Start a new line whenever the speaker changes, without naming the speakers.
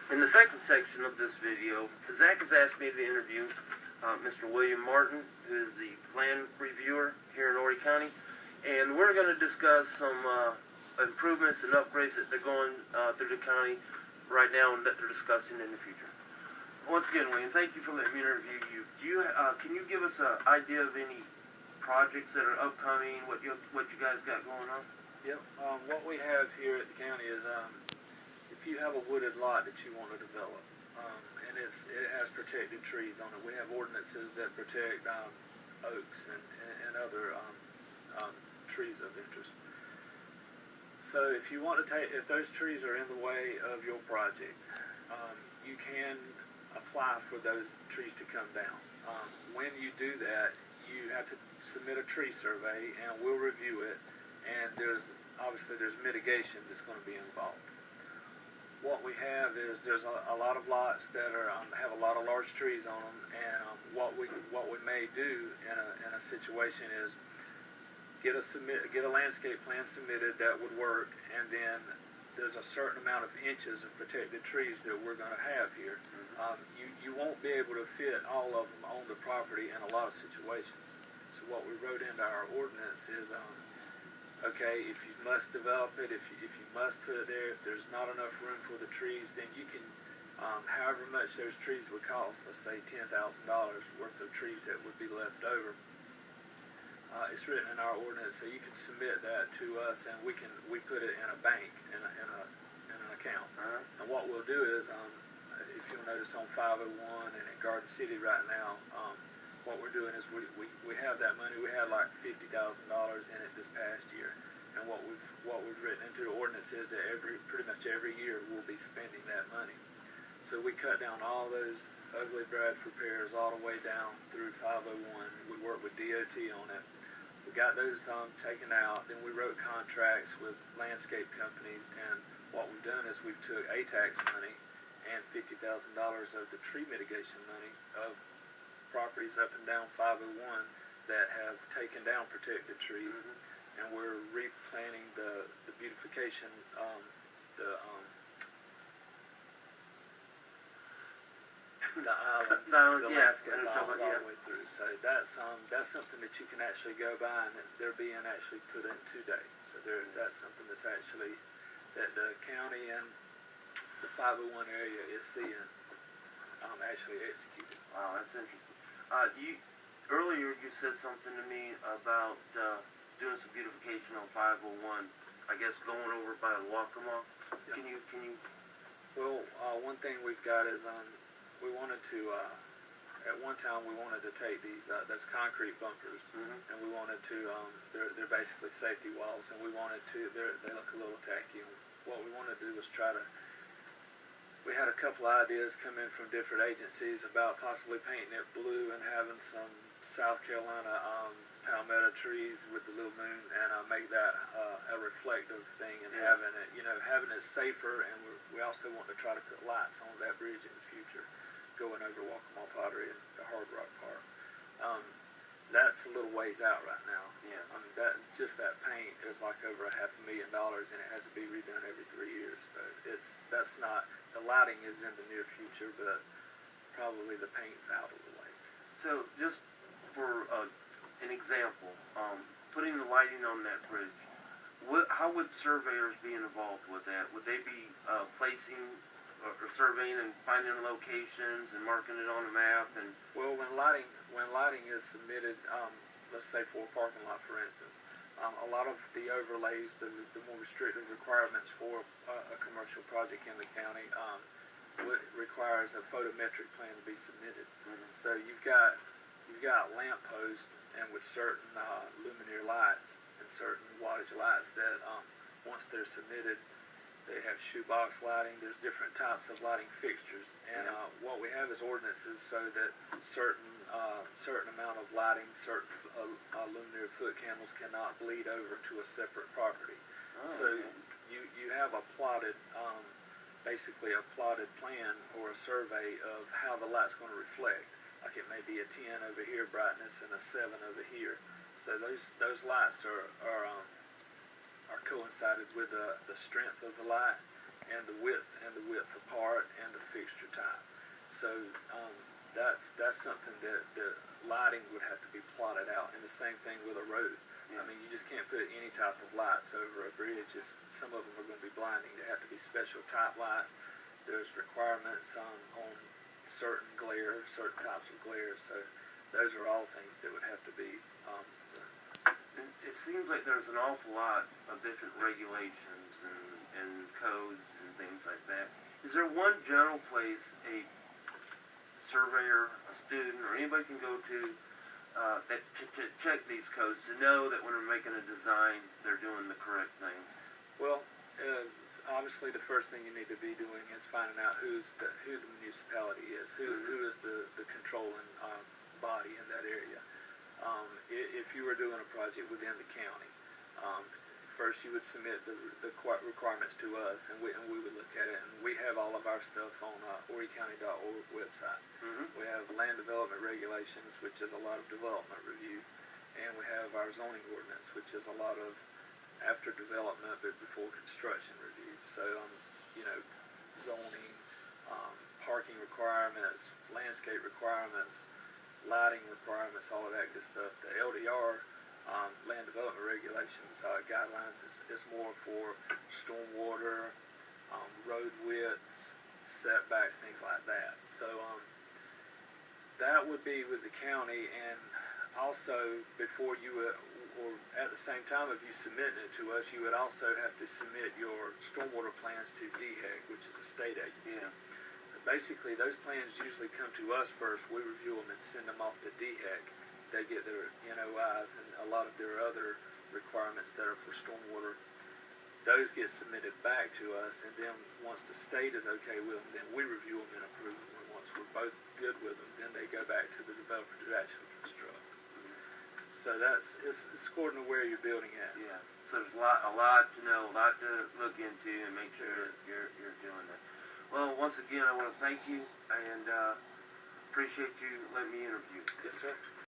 In the second section of this video, Zach has asked me to interview Mr. William Martin, who is the land reviewer here in Horry County, and we're going to discuss some improvements and upgrades that they're going through the county right now and that they're discussing in the future. Once again, William, thank you for letting me interview you. Can you give us an idea of any projects that are upcoming, what you guys got going on?
Yep. What we have here at the county is if you have a wooded lot that you want to develop, and it has protected trees on it, we have ordinances that protect oaks and other trees of interest. So if you want to if those trees are in the way of your project, you can apply for those trees to come down. When you do that, you have to submit a tree survey, and we'll review it. And obviously there's mitigation that's going to be involved. What we have is there's a lot of lots that have a lot of large trees on them, and what we may do in a situation is get a landscape plan submitted that would work, and then there's a certain amount of inches of protected trees that we're going to have here. You won't be able to fit all of them on the property in a lot of situations. So what we wrote into our ordinance is, okay, if you must develop it, if you must put it there, if there's not enough room for the trees, then you can, however much those trees would cost, let's say $10,000 worth of trees that would be left over. It's written in our ordinance, so you can submit that to us, and we put it in a bank, in an account. And what we'll do is, if you'll notice on 501 and in Garden City right now, what we're doing is we have that money. We had like $50,000 in it this past year, and what we've written into the ordinance is that pretty much every year we'll be spending that money. So we cut down all those ugly Bradford pears all the way down through 501. We worked with DOT on it. We got those taken out. Then we wrote contracts with landscape companies, and what we've done is we've took ATAX money and $50,000 of the tree mitigation money of properties up and down 501 that have taken down protected trees, and we're replanting the beautification, the islands, the landscape islands all the way through. So that's something that you can actually go by, and they're being actually put in today. So that's something that's actually that the county and the 501 area is seeing actually executed.
Wow, that's interesting. Earlier you said something to me about doing some beautification on 501. I guess going over by Waccamaw. Yeah. Can you?
Well, one thing we've got is we wanted to at one time we wanted to take those concrete bunkers, and we wanted to they're basically safety walls, and we wanted to they look a little tacky. And what we wanted to do was we had a couple ideas come in from different agencies about possibly painting it blue and having some South Carolina palmetto trees with the little moon, and make that a reflective thing, and having it safer. And we also want to try to put lights on that bridge in the future, going over Waccamaw Pottery and the Hard Rock Park. That's a little ways out right now.
Yeah.
I mean, just that paint is like over $500,000, and it has to be redone every 3 years. So that's not, the lighting is in the near future, but probably the paint's out of the ways.
So just for an example, putting the lighting on that bridge, how would surveyors be involved with that? Would they be placing or surveying and finding locations and marking it on a map? And
well, when lighting is submitted, let's say for a parking lot, for instance, a lot of the overlays, the more restrictive requirements for a commercial project in the county, requires a photometric plan to be submitted. So you've got lamp posts and with certain luminaire lights and certain wattage lights that once they're submitted, they have shoebox lighting. There's different types of lighting fixtures, and what we have is ordinances so that certain amount of lighting, certain luminaire foot candles cannot bleed over to a separate property. So you have a plotted, basically a plotted plan or a survey of how the light's going to reflect. Like it may be a 10 over here brightness and a 7 over here. So those lights are coincided with the strength of the light, and the width apart, and the fixture type. So that's something that the lighting would have to be plotted out, and the same thing with a road.
Yeah.
I mean, you just can't put any type of lights over a bridge. Some of them are going to be blinding. They have to be special type lights. There's requirements on certain glare, certain types of glare. So those are all things that would have to be done.
It seems like there's an awful lot of different regulations and codes and things like that. Is there one general place a surveyor, a student, or anybody can go to to check these codes, to know that when they're making a design, they're doing the correct thing?
Well, obviously the first thing you need to be doing is finding out who the municipality is, who is the controlling body in that area. If you were doing a project within the county, first you would submit the requirements to us, and we would look at it. And we have all of our stuff on OrieCounty.org website. We have land development regulations, which is a lot of development review, and we have our zoning ordinance, which is a lot of after development but before construction review. So zoning, parking requirements, landscape requirements, lighting requirements, all of that good stuff. The LDR, land development regulations guidelines is more for stormwater, road widths, setbacks, things like that. So that would be with the county, and also before you would, or at the same time if you submit it to us, you would also have to submit your stormwater plans to DHEC, which is a state agency.
Yeah.
So basically those plans usually come to us first, we review them and send them off to DHEC. They get their NOIs and a lot of their other requirements that are for stormwater. Those get submitted back to us, and then once the state is okay with them, then we review them and approve them. And once we're both good with them, then they go back to the developer to actually construct. So it's according to where you're building at.
Yeah. So there's a lot to know, a lot to look into, and make sure that you're doing that. Well, once again, I want to thank you and appreciate you letting me interview.
Yes, sir.